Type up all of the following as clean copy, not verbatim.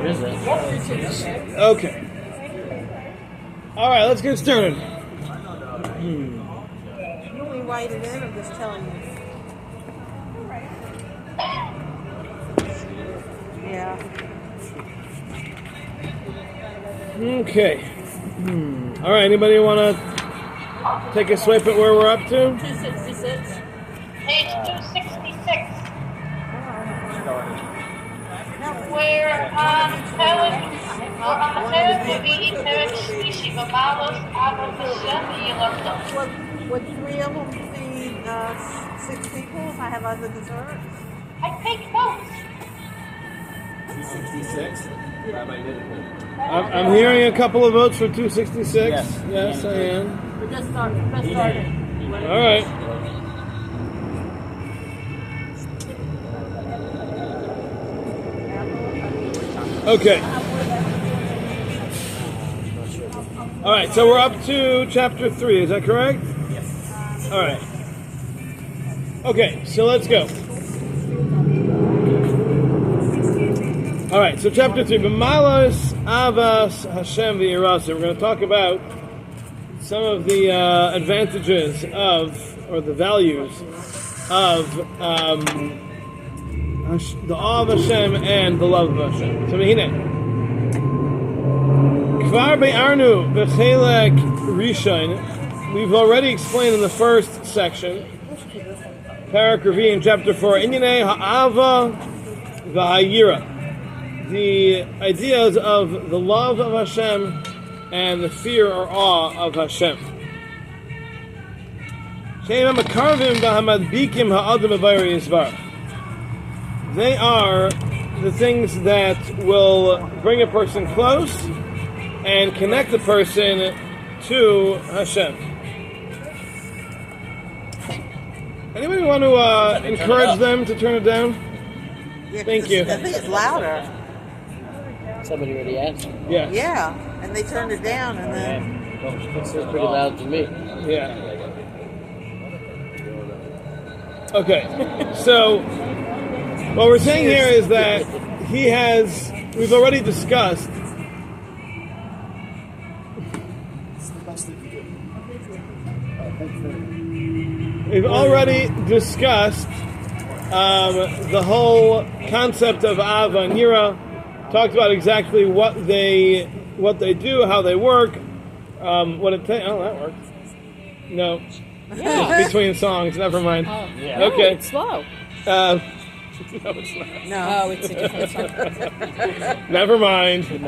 is it? Okay. All right, let's get started. You only write it in, I'm just telling you. Yeah. Okay. All right, anybody want to take a swipe at where we're up to? 266. Page 266. We're on Perek Revi'i, Perek Shlishi, B'malos Avos Hashem v'Yirachto. Would three of them feed 6 people if I have other desserts? I take notes. 266. I'm hearing a couple of votes for 266. Yes, I am. We just started. All right. Okay. All right, so we're up to chapter 3, is that correct? Yes. All right. Okay, so let's go. All right, so chapter 3, B'malos Avas Hashem v'Yirasa. We're going to talk about some of the advantages of, or the values of the awe of Hashem and the love of Hashem. So, Mehine. Kvar be'arnu b'chelek rishon. We've already explained in the first section, Perek Revi'i in chapter 4, Inyanei ha'ava v'hayira. The ideas of the love of Hashem and the fear or awe of Hashem. They are the things that will bring a person close and connect the person to Hashem. Anybody want to encourage them to turn it down? Yeah, Thank you. I think it's louder. Somebody already asked. Yes. Yeah, and they turned it down, and then It's pretty loud to me. Yeah. Okay. So, what we're saying here is that we've already discussed the whole concept of Ava and Yira, talked about exactly what they do, how they work, what it takes. Oh, that worked. No. Yeah. It's between songs, never mind. Oh, yeah. Okay. It's slow. No, it's not. no. Oh, it's a different song. Never mind. Put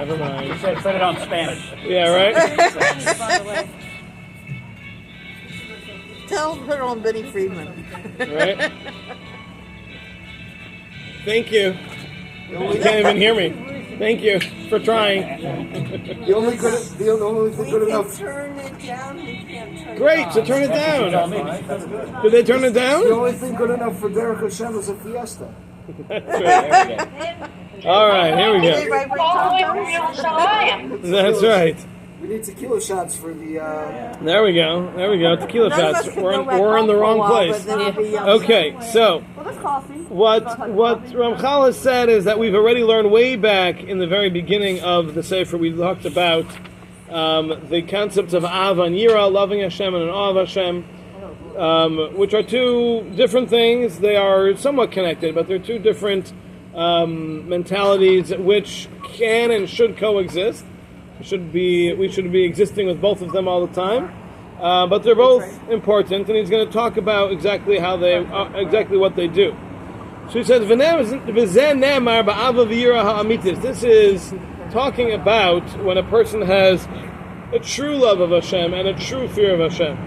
it on Spanish. Yeah, right? Tell them to put it on Benny Friedman. Right? Thank you. You can't even hear me. Thank you for trying. The only thing good enough. Turn it down. We can't turn Great, so turn it down. Did they turn it The down? only thing good enough for Derech Hashem is a fiesta. All right, here we go. Everybody bring All the way from tacos? Yerushalayim. That's right. We need tequila shots for the. There we go. Tequila None of us shots. can We're go back in the home wrong for a while, place. but then it'll be young. Okay, so Well, there's coffee. what Ramchal has said is that we've already learned way back in the very beginning of the Sefer, we talked about the concepts of Ava and Yira, loving Hashem and an awe of Hashem, which are two different things. They are somewhat connected, but they're two different mentalities which can and should coexist. We should be existing with both of them all the time. But they're both important, and he's going to talk about exactly what they do. So he says, this is talking about when a person has a true love of Hashem and a true fear of Hashem.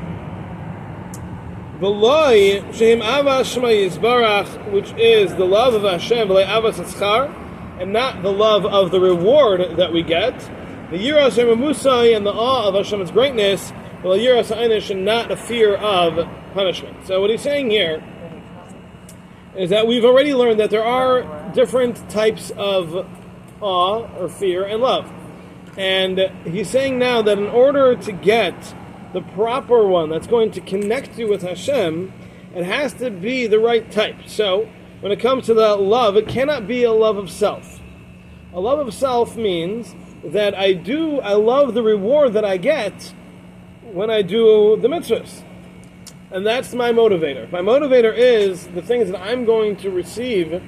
Which is the love of Hashem, and not the love of the reward that we get. The Yiras Musai and the awe of Hashem's greatness, well, Yiras Einish and not a fear of punishment. So what he's saying here is that we've already learned that there are different types of awe or fear and love. And he's saying now that in order to get the proper one that's going to connect you with Hashem, it has to be the right type. So when it comes to the love, it cannot be a love of self. A love of self means that I love the reward that I get when I do the mitzvahs. And that's my motivator. My motivator is the things that I'm going to receive,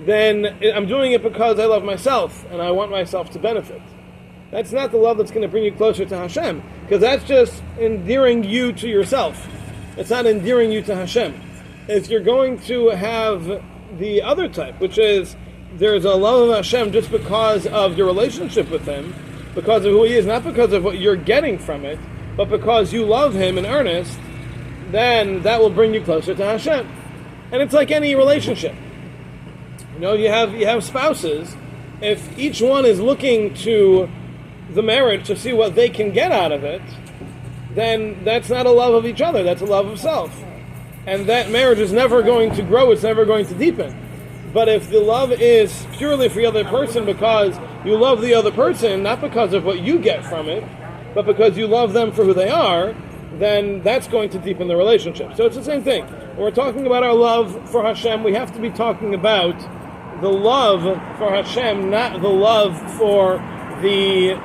then I'm doing it because I love myself and I want myself to benefit. That's not the love that's going to bring you closer to Hashem, because that's just endearing you to yourself. It's not endearing you to Hashem. If you're going to have the other type, which is there's a love of Hashem just because of your relationship with Him, because of who He is, not because of what you're getting from it, but because you love Him in earnest, then that will bring you closer to Hashem. And it's like any relationship. You have spouses. If each one is looking to the marriage to see what they can get out of it, then that's not a love of each other, that's a love of self. And that marriage is never going to grow, it's never going to deepen. But if the love is purely for the other person because you love the other person, not because of what you get from it, but because you love them for who they are, then that's going to deepen the relationship. So it's the same thing. When we're talking about our love for Hashem, we have to be talking about the love for Hashem, not the love for the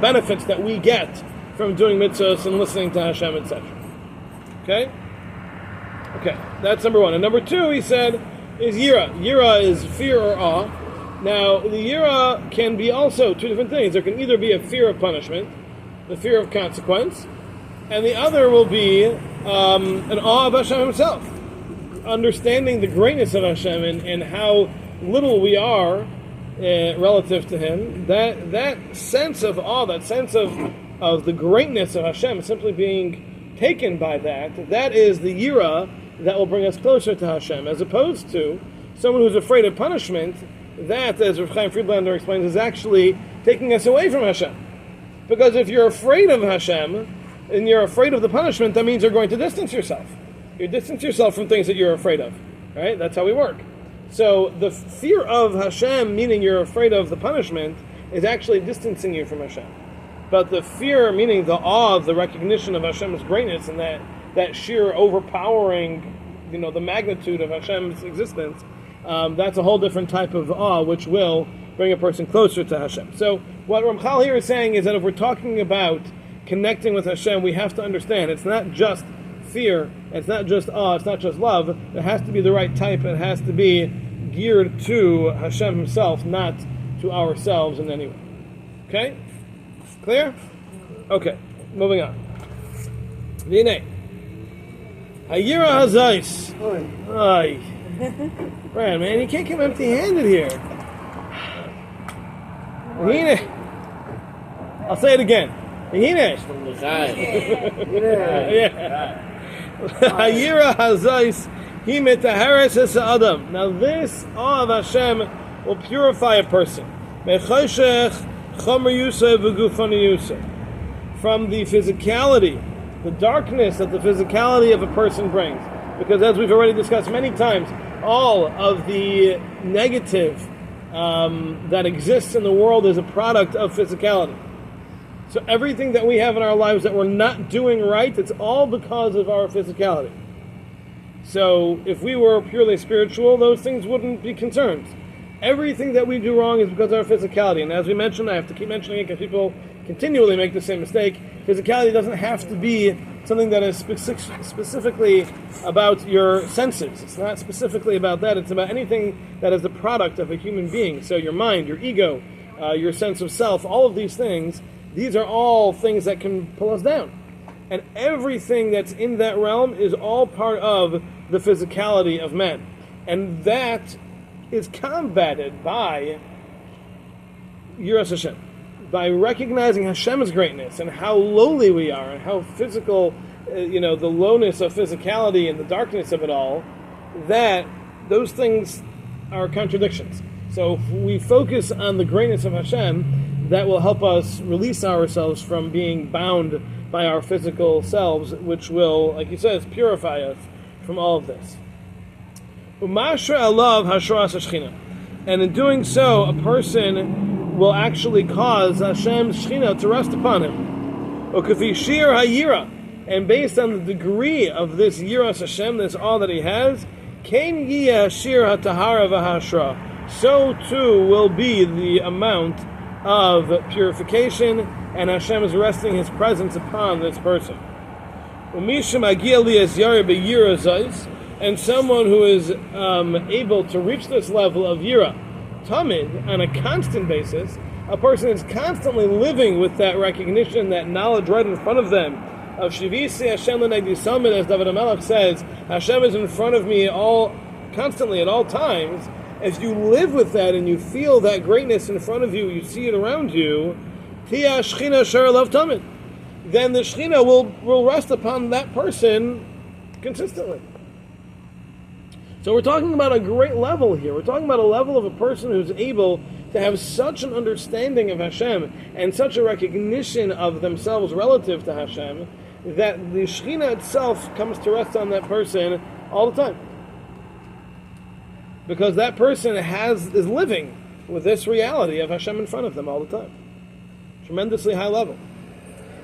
benefits that we get from doing mitzvahs and listening to Hashem, etc. Okay? Okay, that's number one. And number two, he said, is yira. Yira is fear or awe. Now, the yira can be also two different things. There can either be a fear of punishment, the fear of consequence, and the other will be an awe of Hashem Himself. Understanding the greatness of Hashem and how little we are relative to Him, that sense of awe, that sense of the greatness of Hashem, simply being taken by that is the yira that will bring us closer to Hashem, as opposed to someone who's afraid of punishment. That, as Rav Chaim Friedlander explains, is actually taking us away from Hashem. Because if you're afraid of Hashem and you're afraid of the punishment, that means you're going to distance yourself. You distance yourself from things that you're afraid of. Right? That's how we work. So the fear of Hashem, meaning you're afraid of the punishment, is actually distancing you from Hashem. But the fear, meaning the awe of the recognition of Hashem's greatness and that sheer overpowering, the magnitude of Hashem's existence, that's a whole different type of awe, which will bring a person closer to Hashem. So what Ramchal here is saying is that if we're talking about connecting with Hashem, we have to understand it's not just fear, it's not just awe, it's not just love. It has to be the right type. It has to be geared to Hashem Himself, not to ourselves in any way. Okay? Clear? Okay, moving on. V'nei Hayira Hazais. Ay. Brian, man, you can't come empty-handed here. V'nei. I'll say it again. V'nei. Hayira Hazais. He metahares es Adam. Now this awe of Hashem will purify a person. Mechoshech chomer yusei v'gufani yusei. From the physicality, the darkness that the physicality of a person brings. Because as we've already discussed many times, all of the negative that exists in the world is a product of physicality. So everything that we have in our lives that we're not doing right, it's all because of our physicality. So if we were purely spiritual, those things wouldn't be concerns. Everything that we do wrong is because of our physicality. And as we mentioned, I have to keep mentioning it because people continually make the same mistake. Physicality doesn't have to be something that is specifically about your senses. It's not specifically about that. It's about anything that is the product of a human being. So your mind, your ego, your sense of self, all of these things, these are all things that can pull us down. And everything that's in that realm is all part of the physicality of man. And that is combated by Yiras Hashem, by recognizing Hashem's greatness and how lowly we are and how physical, the lowness of physicality and the darkness of it all, that those things are contradictions. So if we focus on the greatness of Hashem, that will help us release ourselves from being bound by our physical selves, which will, like he says, purify us from all of this. And in doing so, a person will actually cause Hashem's Shechina to rest upon him. And based on the degree of this Yiras Hashem, this awe that he has, so too will be the amount of purification, and Hashem is resting His presence upon this person. And someone who is able to reach this level of yira, tamid, on a constant basis, a person is constantly living with that recognition, that knowledge right in front of them, of Shivisi Hashem l'negdi samid, as David HaMelech says, Hashem is in front of me constantly at all times. As you live with that and you feel that greatness in front of you, you see it around you, Tia Shechina Shar Love Tamid, then the Shechina will rest upon that person consistently. So we're talking about a great level here. We're talking about a level of a person who's able to have such an understanding of Hashem and such a recognition of themselves relative to Hashem that the Shekhinah itself comes to rest on that person all the time. Because that person is living with this reality of Hashem in front of them all the time. Tremendously high level.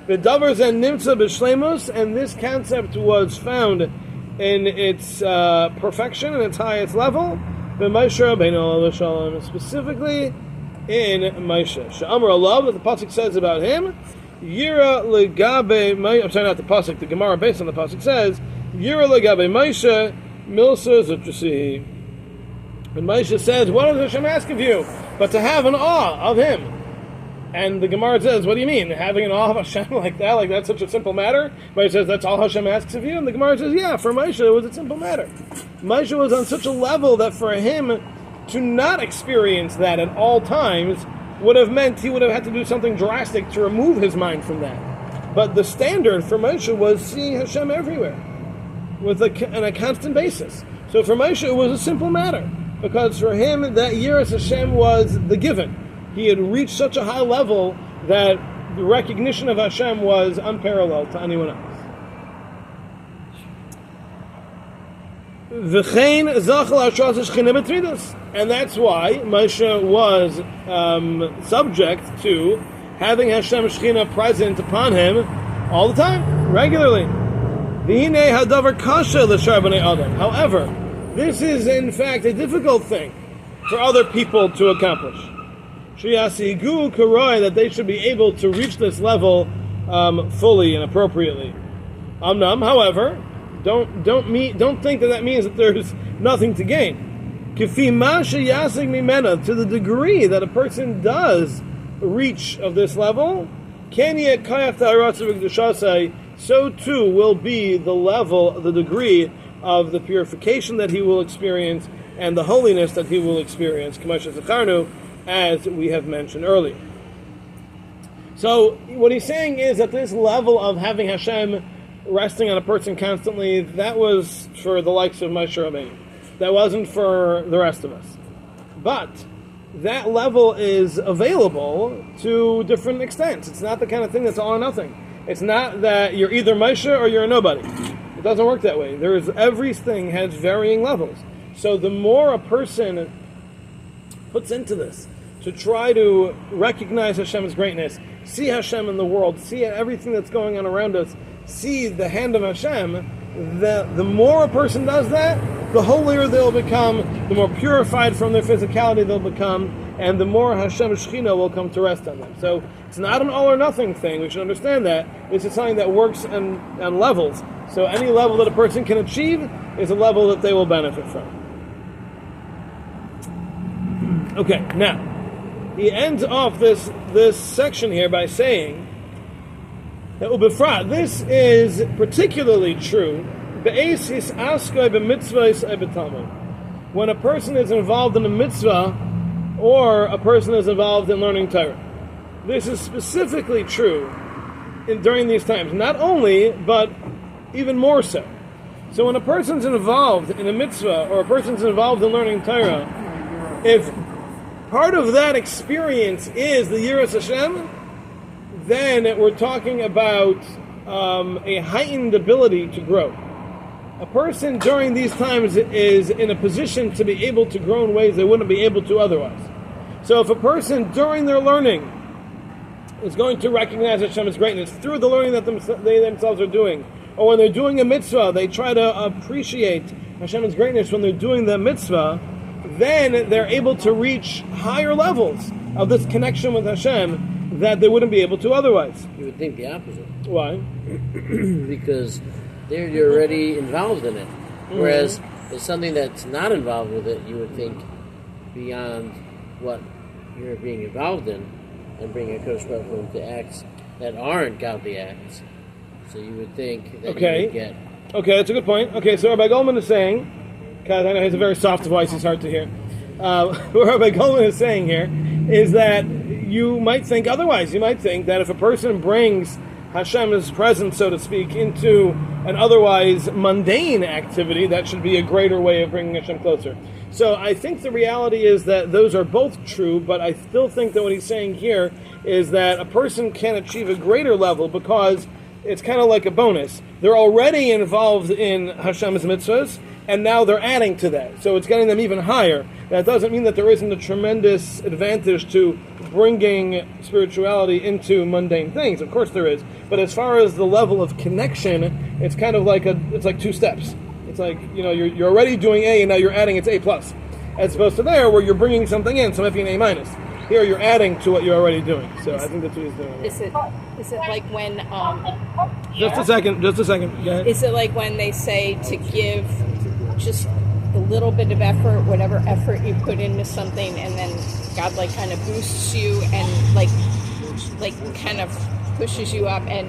V'davar zen nimtza b'shleimus, and this concept was found in its perfection and its highest level, Moshe Rabbeinu alav shalom, specifically in Moshe. She'amar alav, that the pasuk says about him, Yira legabe. I'm sorry, not the pasuk. The Gemara based on the pasuk says, Yira legabe Moshe milsa zutrasi. And Moshe says, "What does Hashem ask of you? But to have an awe of Him." And the Gemara says, "What do you mean, having an awe of Hashem like that? Like that's such a simple matter?" Moshe says, "That's all Hashem asks of you." And the Gemara says, "Yeah, for Moshe it was a simple matter. Moshe was on such a level that for him to not experience that at all times would have meant he would have had to do something drastic to remove his mind from that. But the standard for Moshe was seeing Hashem everywhere, on a constant basis. So for Moshe it was a simple matter, because for him that Yiras Hashem was the given. He had reached such a high level that the recognition of Hashem was unparalleled to anyone else. And that's why Moshe was subject to having Hashem Shechina present upon him all the time, regularly. However, this is in fact a difficult thing for other people to accomplish. That they should be able to reach this level fully and appropriately. However, don't think that means that there's nothing to gain. To the degree that a person does reach of this level, so too will be the degree of the purification that he will experience and the holiness that he will experience, as we have mentioned earlier. So what he's saying is that this level of having Hashem resting on a person constantly, that was for the likes of Moshe Rabbeinu. That wasn't for the rest of us. But that level is available to different extents. It's not the kind of thing that's all or nothing. It's not that you're either Moshe or you're a nobody. It doesn't work that way. Everything has varying levels. So the more a person puts into this, to try to recognize Hashem's greatness, see Hashem in the world, see everything that's going on around us, see the hand of Hashem, the more a person does that, the holier they'll become, the more purified from their physicality they'll become, and the more Hashem's Shechina will come to rest on them. So it's not an all or nothing thing. We should understand that. This is something that works on levels. So any level that a person can achieve is a level that they will benefit from. Okay, now he ends off this section here by saying that ubefrat, this is particularly true when a person is involved in a mitzvah or a person is involved in learning Torah. This is specifically true during these times. Not only, but even more so. So when a person's involved in a mitzvah or a person's involved in learning Torah, if part of that experience is the Yiras Hashem, then we're talking about a heightened ability to grow. A person during these times is in a position to be able to grow in ways they wouldn't be able to otherwise. So if a person during their learning is going to recognize Hashem's greatness through the learning that they themselves are doing, or when they're doing a mitzvah, they try to appreciate Hashem's greatness when they're doing the mitzvah, then they're able to reach higher levels of this connection with Hashem that they wouldn't be able to otherwise. You would think the opposite. Why? Because you're already involved in it. Whereas it's something that's not involved with it, you would think beyond what you're being involved in and bring a Kodesh Baruch Hu into acts that aren't godly acts. So you would think that you would get... Okay, that's a good point. Okay, so Rabbi Goldman is saying, because I know he has a very soft voice, it's hard to hear. What Rabbi Goldman is saying here is that you might think otherwise. You might think that if a person brings Hashem's presence, so to speak, into an otherwise mundane activity, that should be a greater way of bringing Hashem closer. So I think the reality is that those are both true, but I still think that what he's saying here is that a person can achieve a greater level because it's kind of like a bonus. They're already involved in Hashem's mitzvahs, and now they're adding to that. So it's getting them even higher. That doesn't mean that there isn't a tremendous advantage to bringing spirituality into mundane things. Of course there is. But as far as the level of connection, it's kind of like it's like two steps. It's like, you're already doing A, and now you're adding it's A+. As opposed to there, where you're bringing something in, so it might be an A-. Here you're adding to what you're already doing. So I think that's what he's doing. Is it like when Just a second. Go ahead. is it like when they say to give just a little bit of effort, whatever effort you put into something, and then God kind of boosts you and like kind of pushes you up, and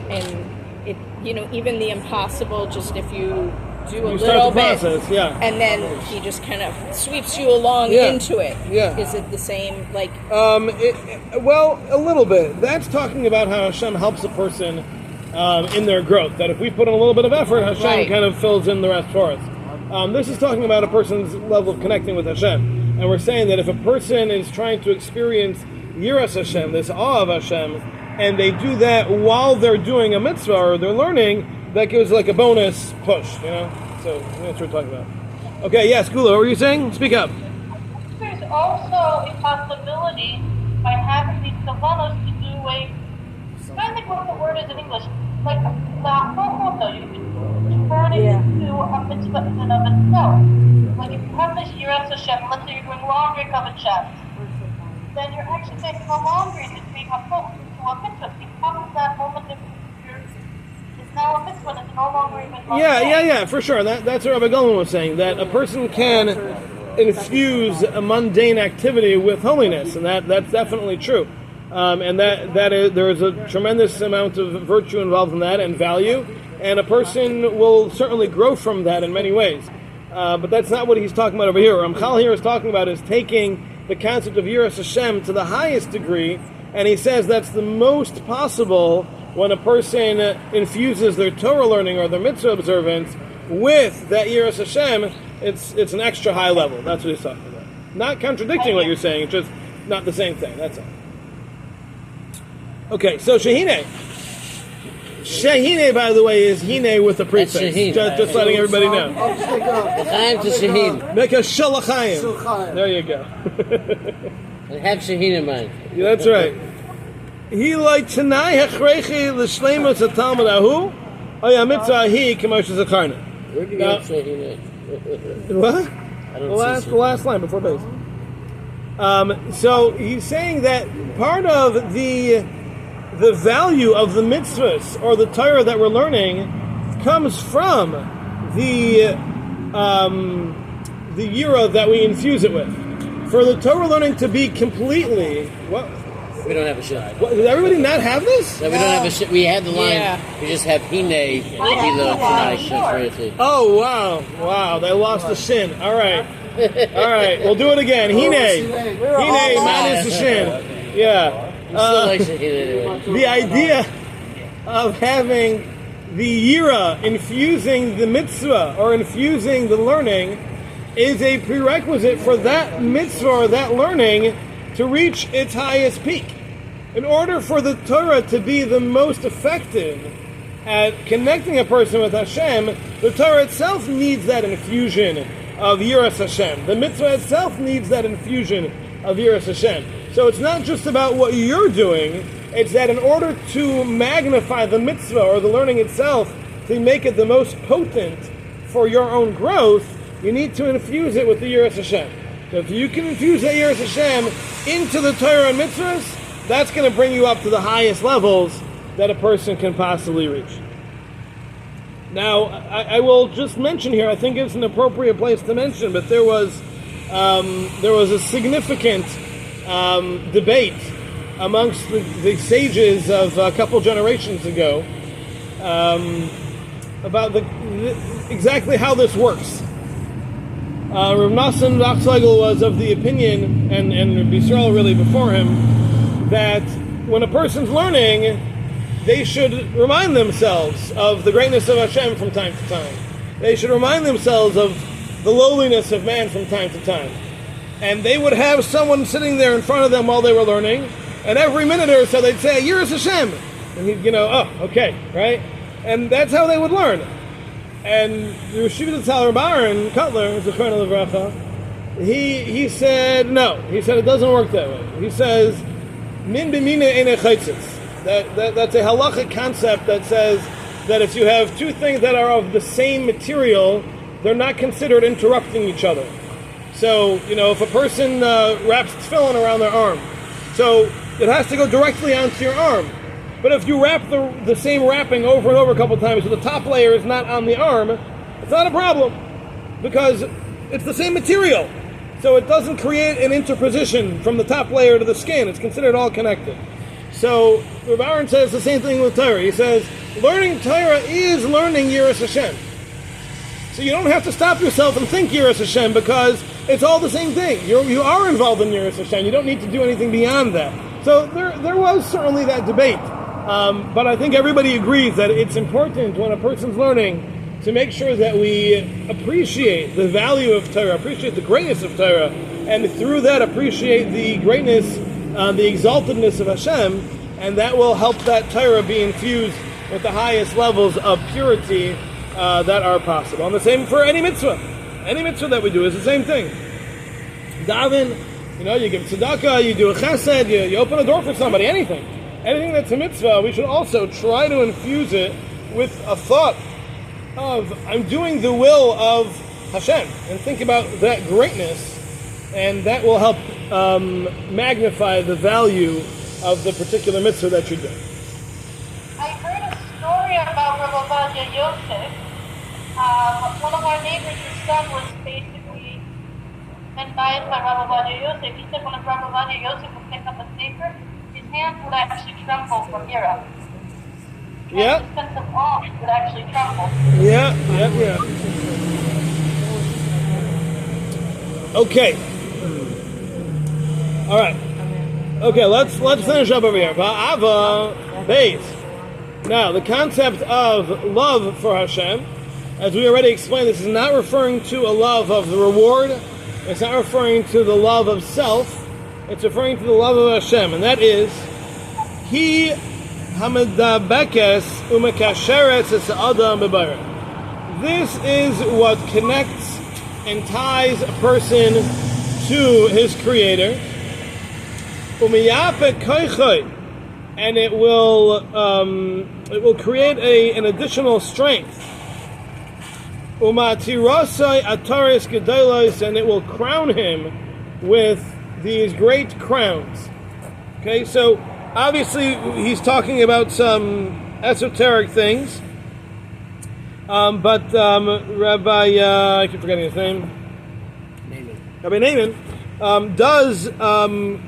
it even the impossible, just if you do a little bit, process, yeah. And then he just kind of sweeps you along into it. Yeah. Is it the same Well, a little bit. That's talking about how Hashem helps a person in their growth. That if we put in a little bit of effort, Hashem kind of fills in the rest for us. This is talking about a person's level of connecting with Hashem. And we're saying that if a person is trying to experience Yiras Hashem, this awe of Hashem, and they do that while they're doing a mitzvah or they're learning, that gives like a bonus push, So that's what we're talking about. Okay, yes, Gula, what were you saying? Speak up. There's also a possibility by having these kavanos to do I don't think what the word is in English, like la you can turn it into a mitzvah in and of itself. Like if you have this Yiras Hashem, let's say you're doing laundry covered chefs, then you're actually making a laundry into being a focus into a mitzvah. It becomes that moment of it's now a mitzvah and it's no longer even Yeah, for sure. That's what Rabbi Goldman was saying, that a person can infuse a mundane activity with holiness, and that's definitely true. And there is a tremendous amount of virtue involved in that and value, and a person will certainly grow from that in many ways. But that's not what he's talking about over here. What Ramchal here is talking about is taking the concept of Yiras Hashem to the highest degree, and he says that's the most possible when a person infuses their Torah learning or their mitzvah observance with that Yiras Hashem. It's an extra high level. That's what he's talking about. Not contradicting what you're saying, it's just not the same thing. That's all. Okay, so Shehine. Shehine, by the way, is Hine with a prefix. Just letting everybody know. L'chaim to Shehine. Make a Shalachayim. There you go. And have Shehine in mind. Yeah, that's right. He like Tanai Hechrechi L'Shleimus HaTalmud Ahu Oya Mitzvah Hi K'Moshe Zakarna. Where do you get Shehine? What? I don't see The last line before base. So he's saying that part of the value of the mitzvahs or the Torah that we're learning comes from the yira that we infuse it with. For the Torah learning to be completely what? We don't have a shit. What, does everybody not have this? No, we don't have a shit. We had the line. We just have Hine, Hilo, Tanai, Oh, wow. They lost the shin. All right. We'll do it again. Hine minus the shin. Yeah. The idea of having the yira infusing the mitzvah or infusing the learning is a prerequisite for that mitzvah or that learning to reach its highest peak. In order for the Torah to be the most effective at connecting a person with Hashem, the Torah itself needs that infusion of Yiras Hashem. The mitzvah itself needs that infusion of Yiras Hashem. So it's not just about what you're doing, it's that in order to magnify the mitzvah or the learning itself, to make it the most potent for your own growth, you need to infuse it with the Yiras Hashem. So if you can infuse that Yiras Hashem into the Torah and mitzvahs, that's going to bring you up to the highest levels that a person can possibly reach. Now, I will just mention here, I think it's an appropriate place to mention, but there was a significant debate amongst the sages of a couple generations ago about exactly how this works. Rav Nassim Dachslegel was of the opinion, and Rabbi Yisrael really before him, that when a person's learning, they should remind themselves of the greatness of Hashem from time to time. They should remind themselves of the lowliness of man from time to time. And they would have someone sitting there in front of them while they were learning, and every minute or so they'd say, Yiras Hashem. And he'd, oh, okay, right? And that's how they would learn. And the Yeshiva Tzal Reb Aaron Kotler, Zechron Levracha, he said, no. He said it doesn't work that way. He says, Min b'mina einei chaitzis. That's a halachic concept that says that if you have two things that are of the same material, they're not considered interrupting each other. So, if a person wraps tefillin around their arm, so it has to go directly onto your arm. But if you wrap the same wrapping over and over a couple times, so the top layer is not on the arm, it's not a problem, because it's the same material. So it doesn't create an interposition from the top layer to the skin. It's considered all connected. So Reb Aaron says the same thing with Torah. He says, learning Torah is learning Yiras Hashem. So you don't have to stop yourself and think Yiras Hashem, because it's all the same thing. You are involved in Yiras Hashem. You don't need to do anything beyond that. So there was certainly that debate. But I think everybody agrees that it's important when a person's learning to make sure that we appreciate the value of Torah, appreciate the greatness of Torah, and through that appreciate the greatness, the exaltedness of Hashem, and that will help that Torah be infused with the highest levels of purity that are possible. And the same for any mitzvah. Any mitzvah that we do is the same thing. Daven, you give tzedakah, you do a chesed, you open a door for somebody, anything. Anything that's a mitzvah, we should also try to infuse it with a thought of, I'm doing the will of Hashem, and think about that greatness, and that will help magnify the value of the particular mitzvah that you do. I heard a story about Rav Ovadia Yosef. One of our neighbors, his son, was basically advised by Rav Ovadia Yosef. He said when Rav Ovadia Yosef would pick up a sefer, his hands would actually tremble from Yira. Yeah. The sense of awe would actually tremble. Yeah. Okay. All right. Okay, let's finish up over here. Ba'ava base. Now, the concept of love for Hashem, as we already explained, this is not referring to a love of the reward. It's not referring to the love of self. It's referring to the love of Hashem, and that is He Hamadabekes Umakasheretz Es Adam Bebayra. This is what connects and ties a person to his Creator. Umiyapet Koichoi, and it will create an additional strength. Umatirosai Ataris Gedolos, and it will crown him with these great crowns. Okay, so obviously he's talking about some esoteric things, but Rabbi, I keep forgetting his name, Rabbi Naaman, does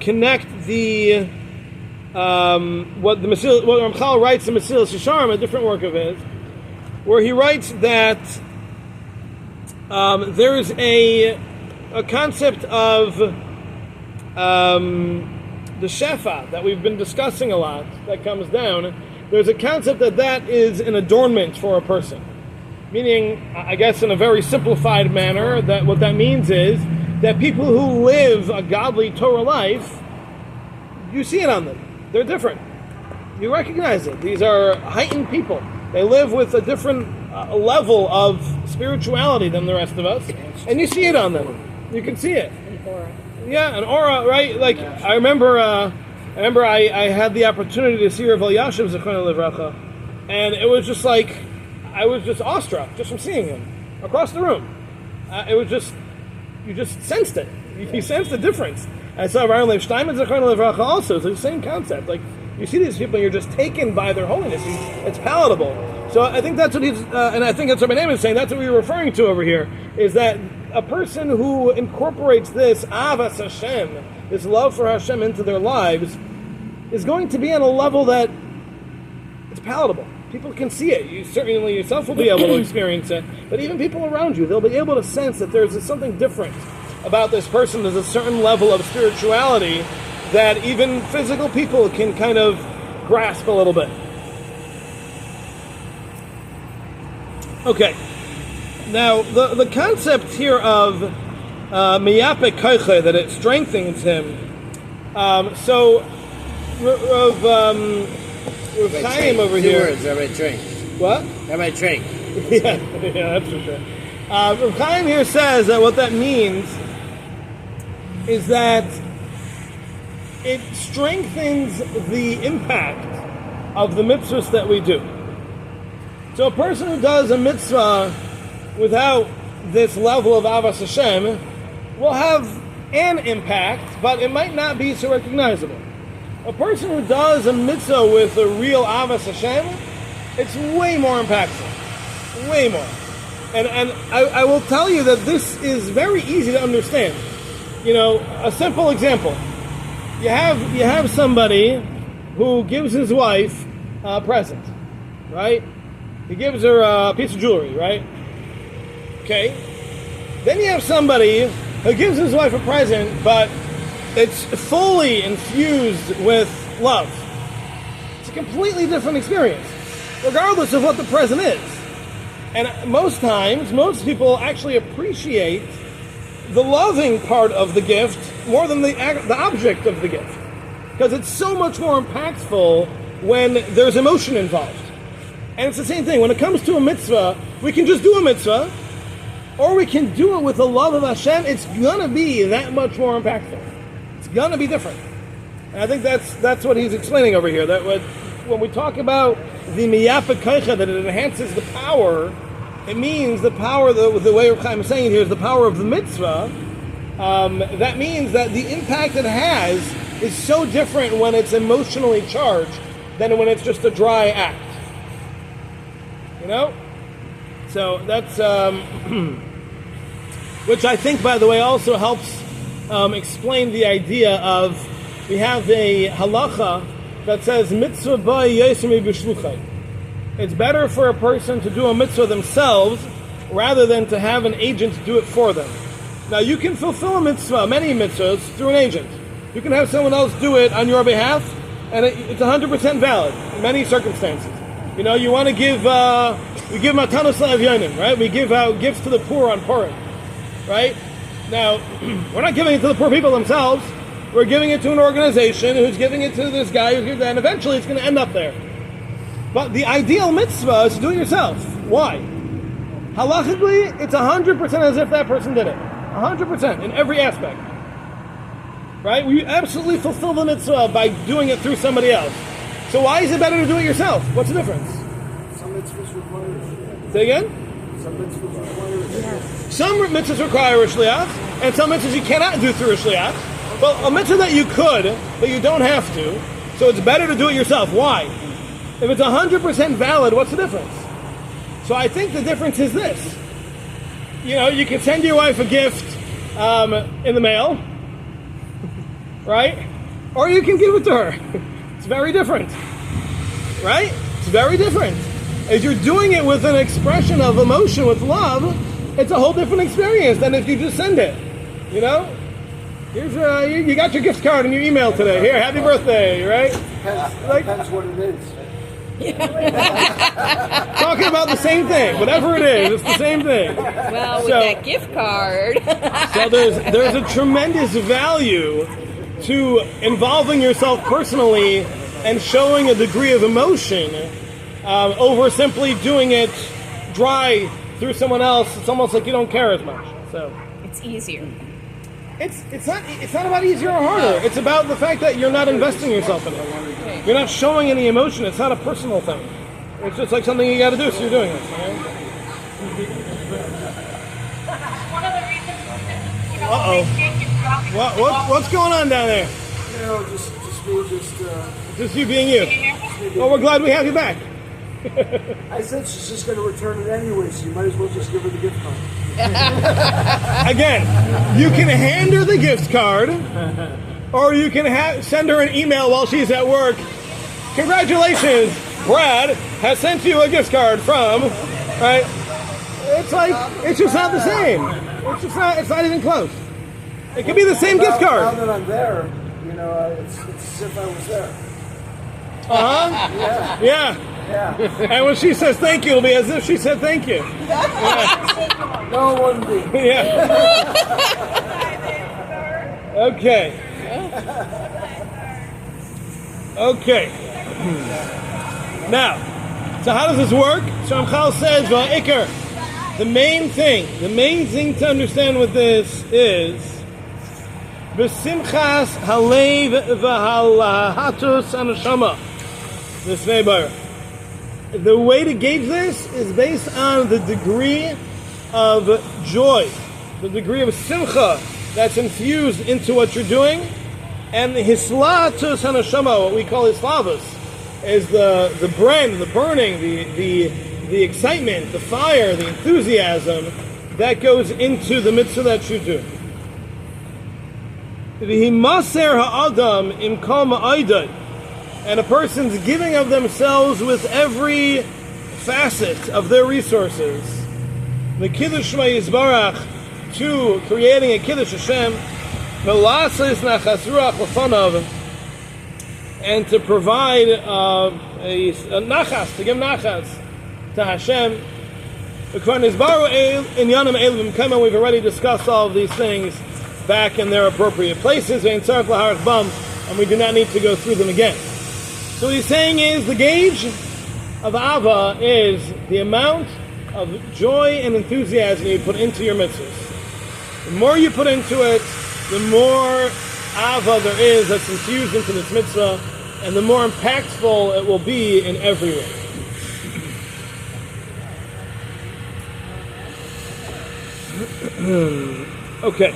connect the what Ramchal writes in Mesilas Yesharim, a different work of his, where he writes that there is a concept of the shefa that we've been discussing a lot that comes down. There's a concept that is an adornment for a person, meaning, I guess in a very simplified manner, that what that means is that people who live a godly Torah life, you see it on them. They're different. You recognize it. These are heightened people. They live with a different level of spirituality than the rest of us, and you see it on them. You can see it. Yeah, an aura, right? Like I remember I had the opportunity to see Rav Elyashiv Zechron Levracha, and it was just like I was just awestruck just from seeing him across the room. It was just, you just sensed it. You sense the difference. I saw Aaron Lev Steinman Zechron Levracha also. It's the same concept. Like, you see these people, and you're just taken by their holiness. It's palatable. So I think that's what he's, and I think that's what my name is saying. That's what we were referring to over here. Is that a person who incorporates this Avas Hashem, this love for Hashem into their lives, is going to be on a level that it's palatable. People can see it. You certainly yourself will be able to experience it. But even people around you, they'll be able to sense that there's something different about this person. There's a certain level of spirituality that even physical people can kind of grasp a little bit. Okay. Now, the concept here of miyapek koiche, that it strengthens him. So, Rav Chaim over here. Words, Rabbi Trank. What? Rabbi Trank. Yeah, that's for sure. Rav Chaim here says that what that means is that it strengthens the impact of the mitzvahs that we do. So a person who does a mitzvah without this level of Avas Hashem will have an impact, but it might not be so recognizable. A person who does a mitzvah with a real Avas Hashem, it's way more impactful. Way more. And I will tell you that this is very easy to understand. You know, a simple example. You have somebody who gives his wife a present, right? He gives her a piece of jewelry, right? Okay. Then you have somebody who gives his wife a present, but it's fully infused with love. It's a completely different experience, regardless of what the present is. And most times, most people actually appreciate the loving part of the gift more than the object of the gift, because it's so much more impactful when there's emotion involved. And it's the same thing. When it comes to a mitzvah, we can just do a mitzvah, or we can do it with the love of Hashem. It's going to be that much more impactful. It's going to be different. And I think that's what he's explaining over here. That when we talk about the miyapek koicha, that it enhances the power, it means the power, the way Reb Chaim is saying it here, is the power of the mitzvah. That means that the impact it has is so different when it's emotionally charged than when it's just a dry act. You know? So that's, which I think, by the way, also helps explain the idea of, we have a halacha that says, mitzvah ba yosemi b'shluchai. It's better for a person to do a mitzvah themselves rather than to have an agent do it for them. Now, you can fulfill a mitzvah, many mitzvahs, through an agent. You can have someone else do it on your behalf, and it's 100% valid in many circumstances. You know, you want to give, we give matanos la'avyonim, right? We give out gifts to the poor on Purim, right? Now, we're not giving it to the poor people themselves. We're giving it to an organization who's giving it to this guy who's giving it, and eventually it's going to end up there. But the ideal mitzvah is to do it yourself. Why? Halachically, it's 100% as if that person did it. 100% in every aspect. Right? We absolutely fulfill the mitzvah by doing it through somebody else. So why is it better to do it yourself? What's the difference? Some mitzvahs require it. Say again? Some mitzvahs require it. Some mitzvahs require a shliach, and some mitzvahs you cannot do through a shliach. Well, a mitzvah that you could, but you don't have to, so it's better to do it yourself. Why? If it's 100% valid, what's the difference? So I think the difference is this. You know, you can send your wife a gift in the mail, right? Or you can give it to her. It's very different, right? It's very different. As you're doing it with an expression of emotion, with love, it's a whole different experience than if you just send it. You know? Here's you got your gift card in your email today. Here, happy birthday, right? Depends what it is. Talking about the same thing, whatever it is, it's the same thing. Well, with that gift card. So there's a tremendous value to involving yourself personally and showing a degree of emotion over simply doing it dry through someone else. It's almost like you don't care as much. So It's easier. it's not about easier or harder. It's about the fact that you're not investing yourself in it. You're not showing any emotion. It's not a personal thing. It's just like something you got to do, so you're doing it. One of the reasons, Uh-oh. they take it What's going on down there? You know, just me, Just you being you. Well, we're glad we have you back. I said she's just going to return it anyway, so you might as well just give her the gift card. Again, you can hand her the gift card, or you can send her an email while she's at work. Congratulations, Brad has sent you a gift card from, right? It's just not the same. It's not even close. It could be the same gift card. Now that I'm there, you know, it's as if I was there. Uh-huh. Yeah. And when she says thank you, it'll be as if she said thank you. No, it wouldn't be. Yeah. Okay. Now, so how does this work? So Ramchal says, Va'ikr, the main thing to understand with this is B'simchas halev v'halahatus anashama. This neighbor. The way to gauge this is based on the degree of joy, the degree of simcha that's infused into what you're doing, and the hislatus hanashama, what we call hislavus, is the brand, the burning, the excitement, the fire, the enthusiasm that goes into the mitzvah that you do. V'himaser ha'adam im kol ma'aydai. And a person's giving of themselves with every facet of their resources. The Kiddush Shema Yisbarach, to creating a Kiddush Hashem, Ve'lasas nachas ruach l'fanav, and to provide a nachas, to give nachas to Hashem. We've already discussed all of these things back in their appropriate places, and we do not need to go through them again. So what he's saying is the gauge of Ava is the amount of joy and enthusiasm you put into your mitzvahs. The more you put into it, the more Ava there is that's infused into this mitzvah, and the more impactful it will be in every way. Okay.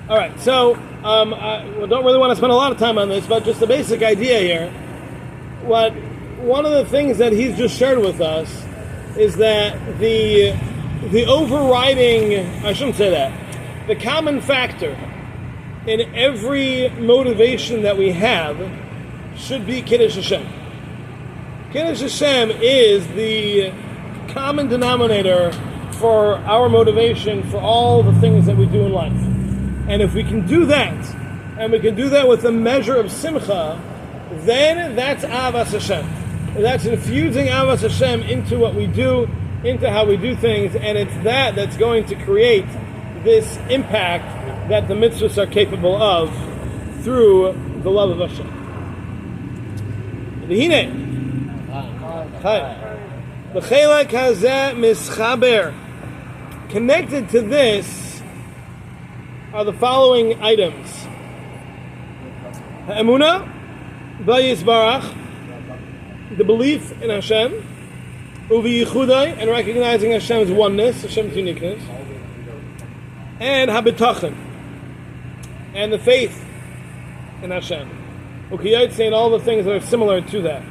All right, so I don't really want to spend a lot of time on this, but just the basic idea here. One of the things that he's just shared with us is that the overriding, I shouldn't say that, the common factor in every motivation that we have should be Kiddush Hashem. Kiddush Hashem is the common denominator for our motivation for all the things that we do in life. And if we can do that, and we can do that with a measure of simcha, then that's Avas Hashem. That's infusing Avas Hashem into what we do, into how we do things, and it's that that's going to create this impact that the mitzvahs are capable of through the love of Hashem. L'chelek hazeh mischaber. Connected to this are the following items: Ha'emunah b'Yisbarach, the belief in Hashem, u'v'yichudai, and recognizing Hashem's oneness, Hashem's uniqueness, and habitachon, and the faith in Hashem, u'kiyotze, and all the things that are similar to that.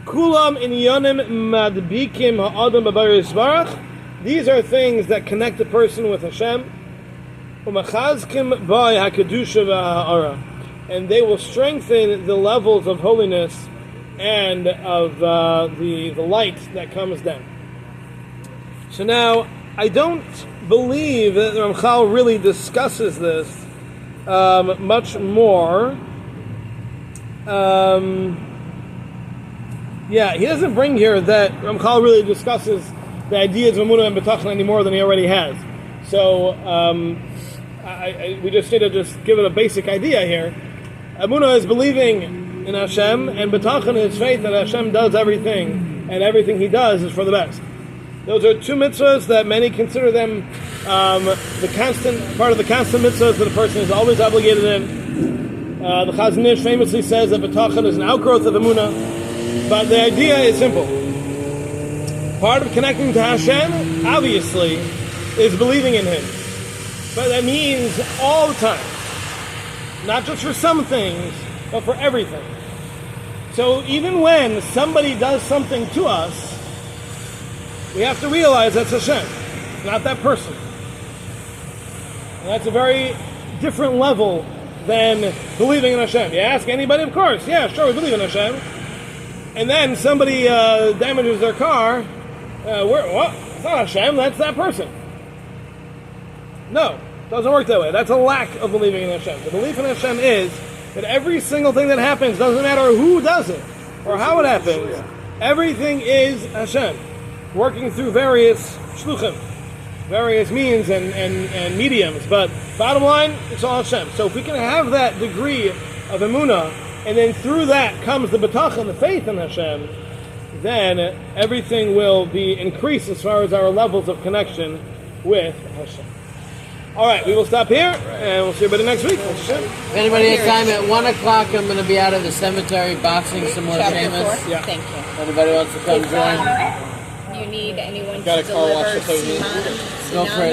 Kulam inyanim madbikim ha'adam b'Bar Yisbarach. These are things that connect a person with Hashem. And they will strengthen the levels of holiness and of the light that comes down. So now, I don't believe that Ramchal really discusses this much more. He doesn't bring here that Ramchal really discusses the ideas of Emunah and B'tachon any more than he already has. So, we just need to just give it a basic idea here. Emunah is believing in Hashem, and B'tachon is faith that Hashem does everything, and everything He does is for the best. Those are two mitzvahs that many consider them the constant part of the constant mitzvahs that a person is always obligated in. The Chazon Ish famously says that B'tachon is an outgrowth of Emunah, but the idea is simple. Part of connecting to Hashem, obviously, is believing in Him. But that means all the time. Not just for some things, but for everything. So even when somebody does something to us, we have to realize that's Hashem, not that person. And that's a very different level than believing in Hashem. You ask anybody, of course, yeah, sure, we believe in Hashem. And then somebody damages their car, what? It's not Hashem, that's that person. No, it doesn't work that way. That's a lack of believing in Hashem. The belief in Hashem is that every single thing that happens, doesn't matter who does it or how it happens, everything is Hashem, working through various shluchim, various means and mediums. But bottom line, it's all Hashem. So if we can have that degree of emunah, and then through that comes the betachon, the faith in Hashem, then everything will be increased as far as our levels of connection with Hashem. All right, we will stop here, and we'll see everybody next week. If anybody has time, at 1 o'clock, I'm going to be out of the cemetery boxing some more Chapter Seamus. 4. Yeah. Thank you. Anybody wants to come join? You need anyone Got to a car wash deliver to take you. Siman? Go for it.